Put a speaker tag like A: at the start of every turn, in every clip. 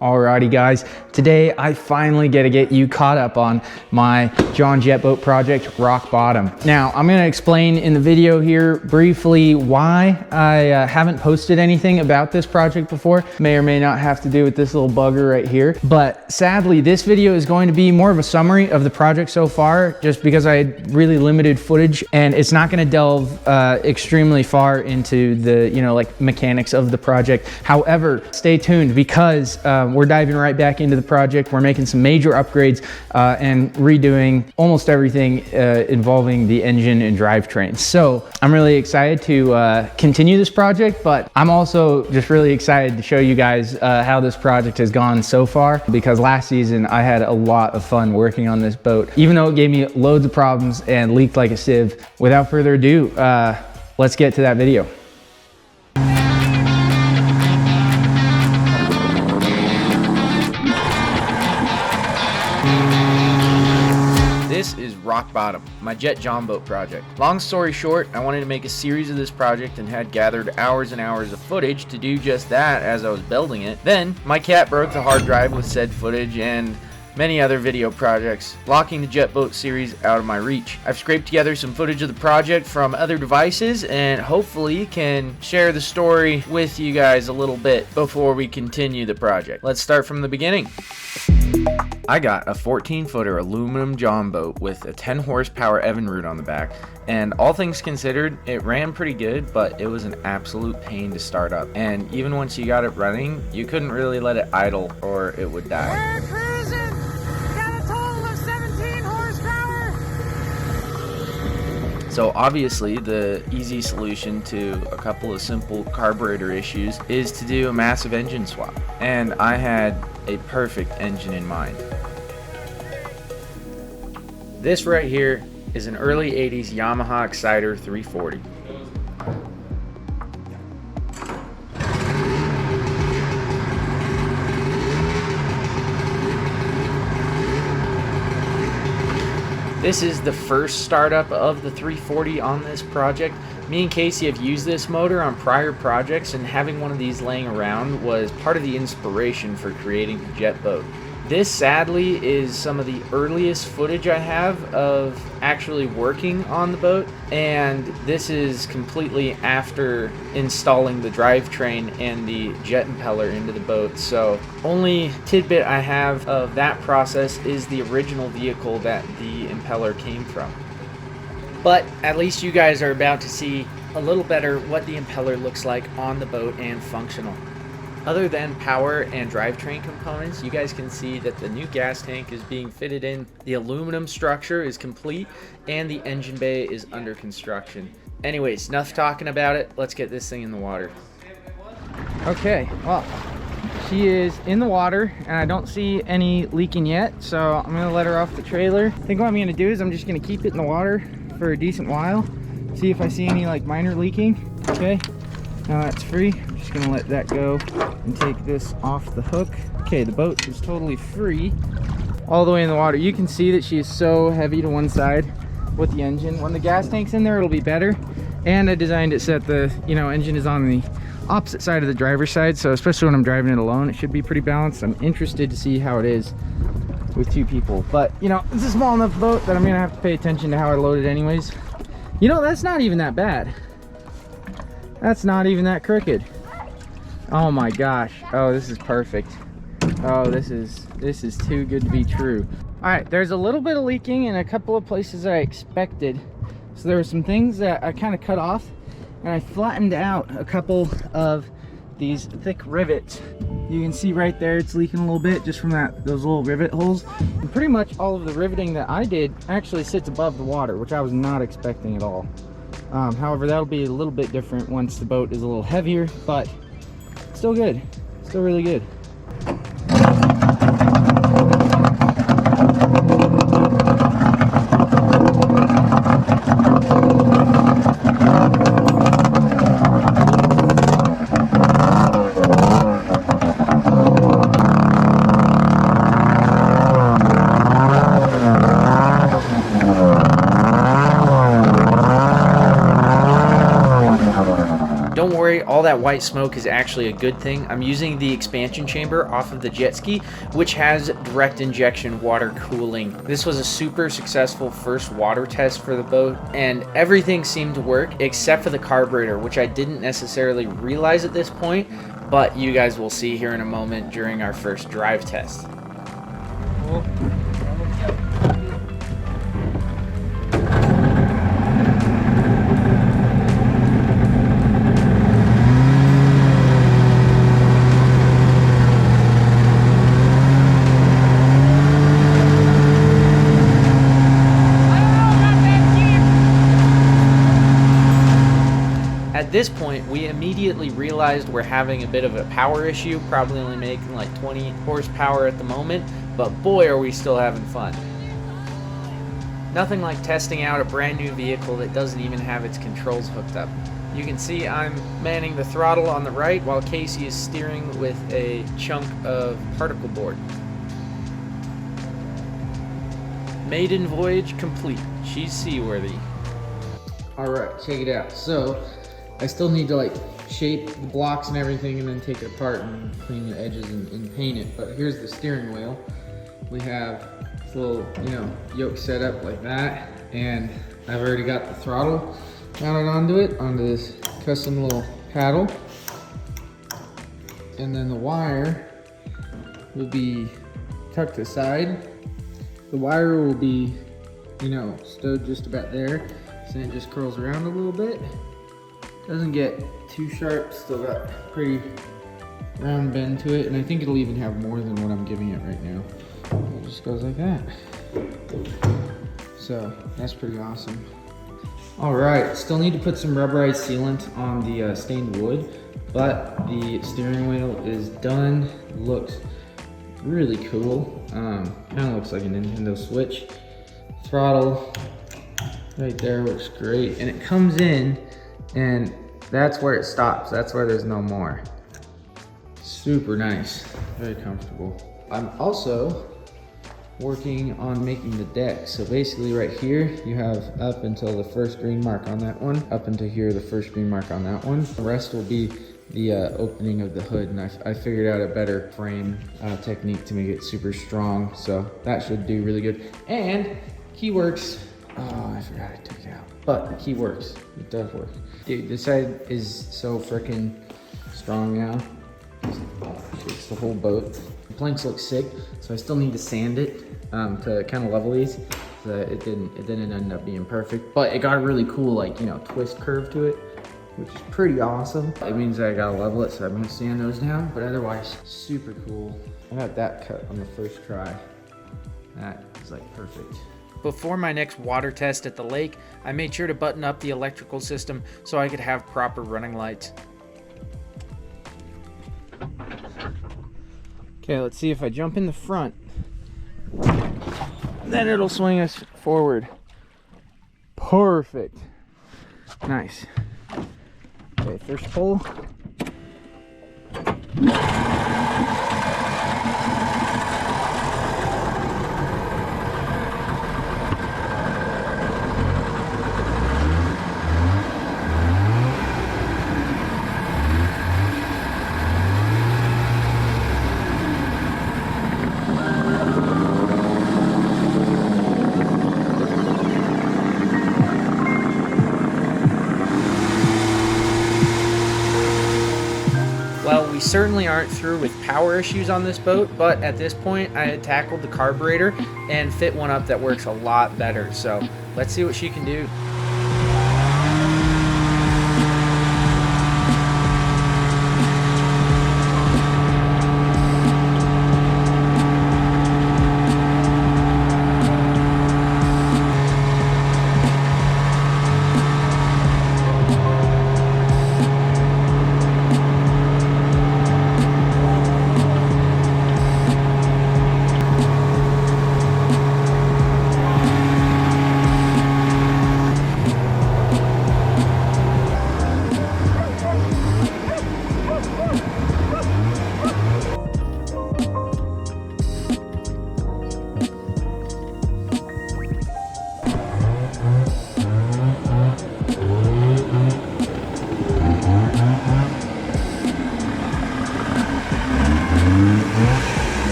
A: Alrighty guys, today I finally get to get you caught up on my Jon Jet Boat project, Rock Bottom. Now, I'm gonna explain in the video here briefly why I haven't posted anything about this project before. May or may not have to do with this little bugger right here. But sadly, this video is going to be more of a summary of the project so far, just because I had really limited footage, and it's not gonna delve extremely far into the, like mechanics of the project. However, stay tuned because we're diving right back into the project. We're making some major upgrades and redoing almost everything involving the engine and drivetrain. So I'm really excited to continue this project, but I'm also just really excited to show you guys how this project has gone so far, because last season I had a lot of fun working on this boat, even though it gave me loads of problems and leaked like a sieve. Without further ado, let's get to that video. This is Rock Bottom, my Jet Jon Boat project. Long story short, I wanted to make a series of this project and had gathered hours and hours of footage to do just that as I was building it. Then, my cat broke the hard drive with said footage and many other video projects, locking the Jet Boat series out of my reach. I've scraped together some footage of the project from other devices and hopefully can share the story with you guys a little bit before we continue the project. Let's start from the beginning. I got a 14-footer aluminum Jon boat with a 10 horsepower Evinrude on the back, and all things considered, it ran pretty good, but it was an absolute pain to start up. And even once you got it running, you couldn't really let it idle or it would die.
B: We're cruising! Got a total of 17 horsepower!
A: So obviously the easy solution to a couple of simple carburetor issues is to do a massive engine swap. And I had a perfect engine in mind. This right here is an early 80s Yamaha Exciter 340. This is the first startup of the 340 on this project. Me and Casey have used this motor on prior projects, and having one of these laying around was part of the inspiration for creating the Jet Boat. This sadly is some of the earliest footage I have of actually working on the boat, and this is completely after installing the drivetrain and the jet impeller into the boat. So only tidbit I have of that process is the original vehicle that the impeller came from. But at least you guys are about to see a little better what the impeller looks like on the boat and functional. Other than power and drivetrain components, you guys can see that the new gas tank is being fitted in, the aluminum structure is complete, and the engine bay is under construction. Anyways, enough talking about it, let's get this thing in the water. Okay, well, she is in the water and I don't see any leaking yet, so I'm gonna let her off the trailer. I think what I'm gonna do is I'm just gonna keep it in the water for a decent while, see if I see any like minor leaking. Okay, now that's free. I'm just gonna let that go and take this off the hook. Okay, the boat is totally free all the way in the water. You can see that she is so heavy to one side with the engine. When the gas tank's in there, it'll be better. And I designed it so that the engine is on the opposite side of the driver's side, so especially when I'm driving it alone, it should be pretty balanced. I'm interested to see how it is with two people, but it's a small enough boat that I'm gonna have to pay attention to how I load it anyways. That's not even that bad. That's not even that crooked. Oh my gosh. Oh, this is perfect. Oh, this is too good to be true. All right, there's a little bit of leaking in a couple of places that I expected. So there were some things that I kind of cut off, and I flattened out a couple of these thick rivets. You can see right there it's leaking a little bit just from those little rivet holes. And pretty much all of the riveting that I did actually sits above the water, which I was not expecting at all. However, that'll be a little bit different once the boat is a little heavier, but still good, still really good. that white smoke is actually a good thing. I'm using the expansion chamber off of the jet ski, which has direct injection water cooling. This was a super successful first water test for the boat, and everything seemed to work except for the carburetor, which I didn't necessarily realize at this point, but you guys will see here in a moment during our first drive test. At this point, we immediately realized we're having a bit of a power issue, probably only making like 20 horsepower at the moment, but boy are we still having fun. Nothing like testing out a brand new vehicle that doesn't even have its controls hooked up. You can see I'm manning the throttle on the right while Casey is steering with a chunk of particle board. Maiden voyage complete. She's seaworthy. Alright, check it out. So, I still need to like shape the blocks and everything and then take it apart and clean the edges and paint it. But here's the steering wheel. We have this little, yoke set up like that. And I've already got the throttle mounted onto this custom little paddle. And then the wire will be tucked aside. The wire will be, stowed just about there. So it just curls around a little bit. Doesn't get too sharp, still got pretty round bend to it, and I think it'll even have more than what I'm giving it right now. It just goes like that. So that's pretty awesome. All right, still need to put some rubberized sealant on the stained wood, but the steering wheel is done. Looks really cool. Kind of looks like a Nintendo Switch. Throttle right there looks great, and it comes in and that's where it stops. That's where there's no more. Super nice, very comfortable. I'm also working on making the deck. So basically right here, you have up until the first green mark on that one, up until here, the first green mark on that one. The rest will be the opening of the hood, and I figured out a better frame technique to make it super strong. So that should do really good. And key works. Oh, I forgot I took it out. But the key works. It does work. Dude, this side is so freaking strong now. It's the whole boat. The planks look sick, so I still need to sand it to kind of level these. So it didn't end up being perfect, but it got a really cool twist curve to it, which is pretty awesome. It means that I gotta level it, so I'm gonna sand those down. But otherwise, super cool. I got that cut on the first try. That is like perfect. Before my next water test at the lake, I made sure to button up the electrical system so I could have proper running lights. Okay, let's see if I jump in the front. Then it'll swing us forward. Perfect. Nice. Okay, first pull. Well, we certainly aren't through with power issues on this boat, but at this point I had tackled the carburetor and fit one up that works a lot better. So let's see what she can do.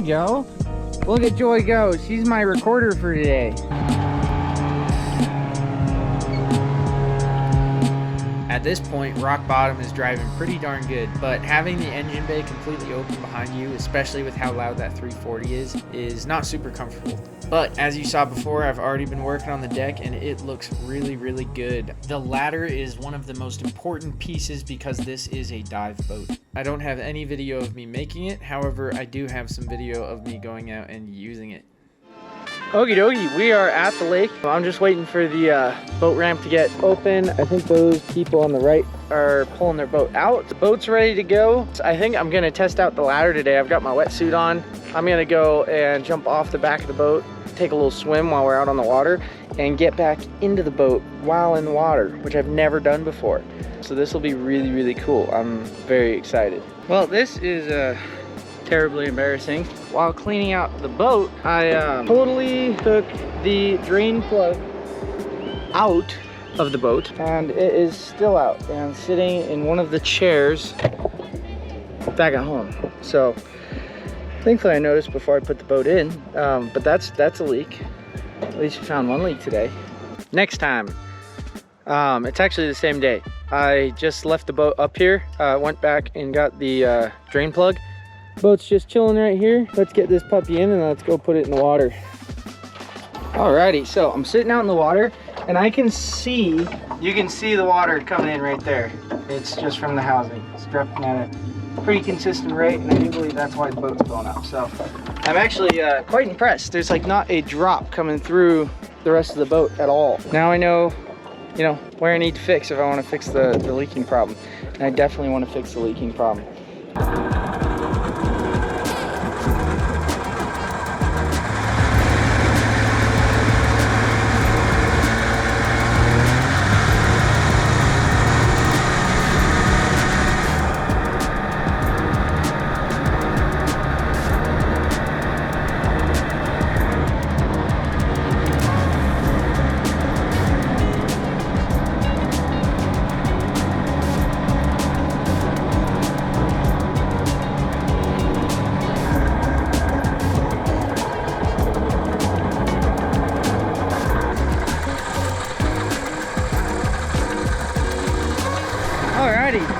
A: go. Look at Joy go. She's my recorder for today. At this point, rock bottom is driving pretty darn good, but having the engine bay completely open behind you, especially with how loud that 340 is not super comfortable. But as you saw before, I've already been working on the deck and it looks really, really good. The ladder is one of the most important pieces because this is a dive boat. I don't have any video of me making it, however, I do have some video of me going out and using it. Okie dokie, we are at the lake. I'm just waiting for the boat ramp to get open. I think those people on the right are pulling their boat out. The boat's ready to go. So I think I'm gonna test out the ladder today. I've got my wetsuit on. I'm gonna go and jump off the back of the boat, take a little swim while we're out on the water, and get back into the boat while in the water, which I've never done before. So this will be really, really cool. I'm very excited. Well, this is terribly embarrassing. While cleaning out the boat, I totally took the drain plug out of the boat, and it is still out and sitting in one of the chairs back at home. So thankfully I noticed before I put the boat in, but that's a leak. At least we found one leak today. Next time, it's actually the same day. I just left the boat up here, went back and got the drain plug. Boat's just chilling right here. Let's get this puppy in and let's go put it in the water. Alrighty, so I'm sitting out in the water and you can see the water coming in right there. It's just from the housing. It's dropping at a pretty consistent rate, and I do believe that's why the boat's blowing up. So I'm actually quite impressed. There's like not a drop coming through the rest of the boat at all. Now I know, where I need to fix if I want to fix the leaking problem. And I definitely want to fix the leaking problem.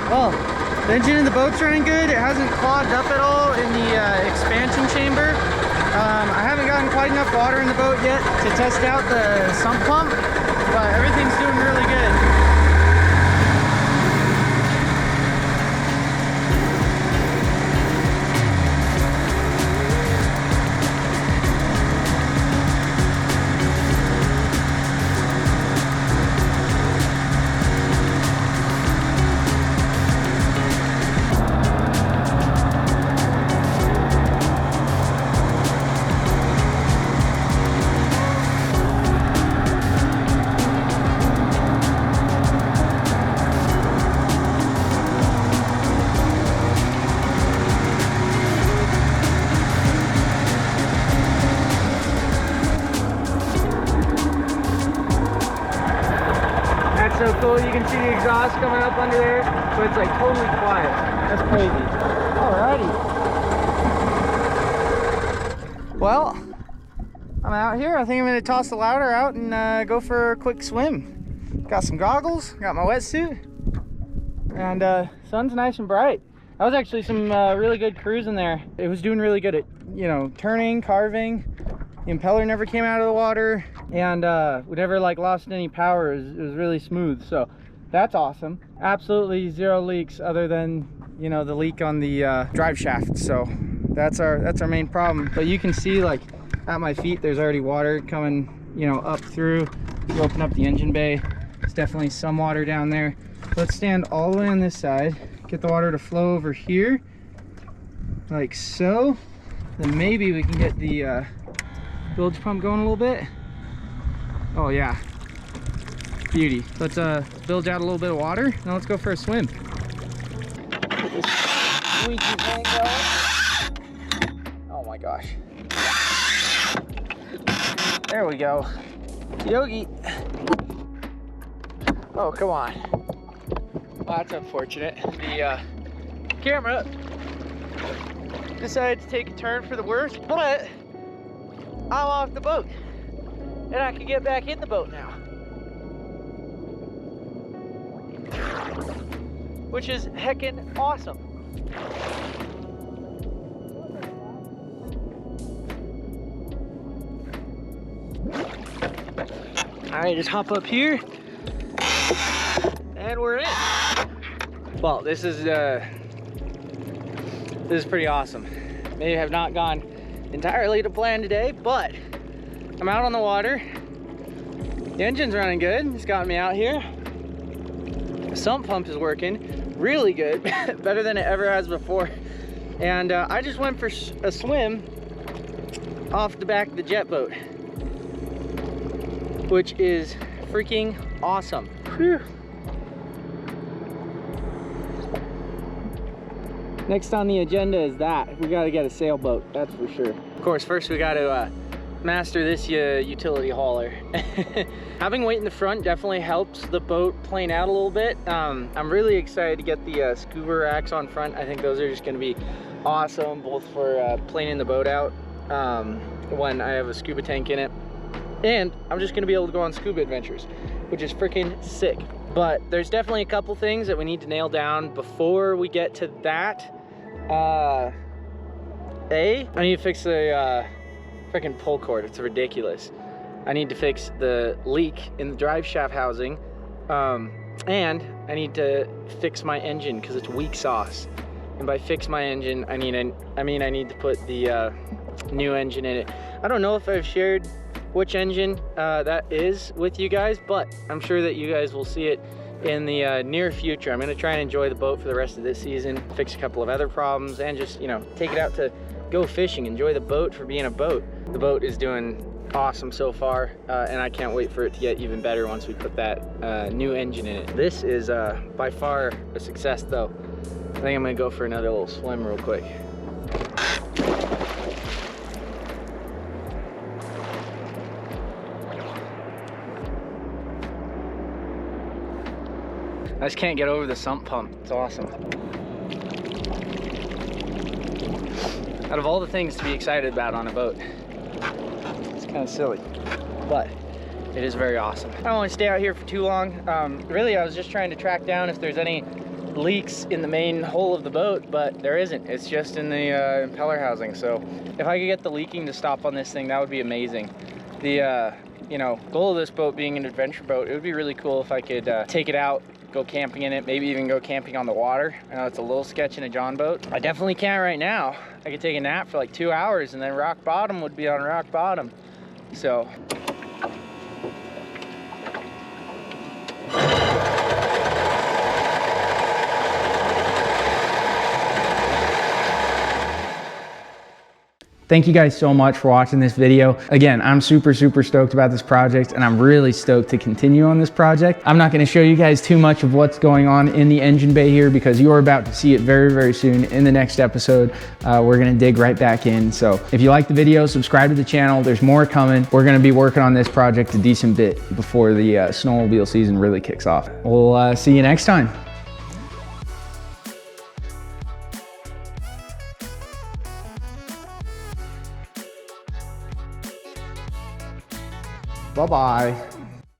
A: Well, the engine in the boat's running good. It hasn't clogged up at all in the expansion chamber. I haven't gotten quite enough water in the boat yet to test out the sump pump, but everything's doing really good. So cool, you can see the exhaust coming up under there, but it's like totally quiet. That's crazy. Alrighty. Well, I'm out here. I think I'm gonna toss the ladder out and go for a quick swim. Got some goggles, got my wetsuit, and sun's nice and bright. That was actually some really good cruising there. It was doing really good at, turning, carving. The impeller never came out of the water, and we never lost any power. It was really smooth, so that's awesome. Absolutely zero leaks other than the leak on the drive shaft. So that's our main problem. But you can see at my feet there's already water coming up through. You open up the engine bay, there's definitely some water down there. Let's stand all the way on this side, get the water to flow over here like so. Then maybe we can get the bilge pump going a little bit. Oh yeah, beauty. Let's bilge out a little bit of water. Now let's go for a swim. Get this squeaky thing going. Oh my gosh. There we go. Yogi. Oh, come on. Well, that's unfortunate. The camera
C: decided to take a turn for the worse, but I'm off the boat and I can get back in the boat now, which is heckin' awesome. All right, just hop up here and we're in. Well, this is pretty awesome. May have not gone entirely to plan today, but I'm out on the water. The engine's running good. It's gotten me out here. The sump pump is working really good, better than it ever has before. And I just went for a swim off the back of the jet boat, which is freaking awesome. Whew. Next on the agenda is that. We gotta get a sailboat, that's for sure. Of course, first we gotta master this utility hauler. Having weight in the front definitely helps the boat plane out a little bit. I'm really excited to get the scuba racks on front. I think those are just gonna be awesome, both for planing the boat out when I have a scuba tank in it. And I'm just gonna be able to go on scuba adventures, which is freaking sick. But there's definitely a couple things that we need to nail down before we get to that. I need to fix the freaking pull cord. It's ridiculous. I need to fix the leak in the drive shaft housing, and I need to fix my engine because it's weak sauce. And by fix my engine, I mean I need to put the new engine in it. I don't know if I've shared which engine that is with you guys, but I'm sure that you guys will see it in the near future. I'm gonna try and enjoy the boat for the rest of this season, fix a couple of other problems, and just, you know, take it out to go fishing, enjoy the boat for being a boat. The boat is doing awesome so far, and I can't wait for it to get even better once we put that new engine in it. This is by far a success though. I think I'm gonna go for another little swim real quick. I just can't get over the sump pump. It's awesome. Out of all the things to be excited about on a boat, it's kind of silly, but it is very awesome. I don't want to stay out here for too long. Really, I was just trying to track down if there's any leaks in the main hull of the boat, but there isn't. It's just in the impeller housing. So if I could get the leaking to stop on this thing, that would be amazing. The you know, goal of this boat being an adventure boat, it would be really cool if I could take it out, go camping in it, maybe even go camping on the water. I know it's a little sketch in a Jon boat. I definitely can't right now. I could take a nap for like 2 hours and then rock bottom would be on rock bottom. So. Thank you guys so much for watching this video. Again, I'm super stoked about this project, and I'm really stoked to continue on this project. I'm not gonna show you guys too much of what's going on in the engine bay here because you're about to see it very soon in the next episode. We're gonna dig right back in. So if you like the video, subscribe to the channel. There's more coming. We're gonna be working on this project a decent bit before the snowmobile season really kicks off. We'll see you next time. Bye-bye.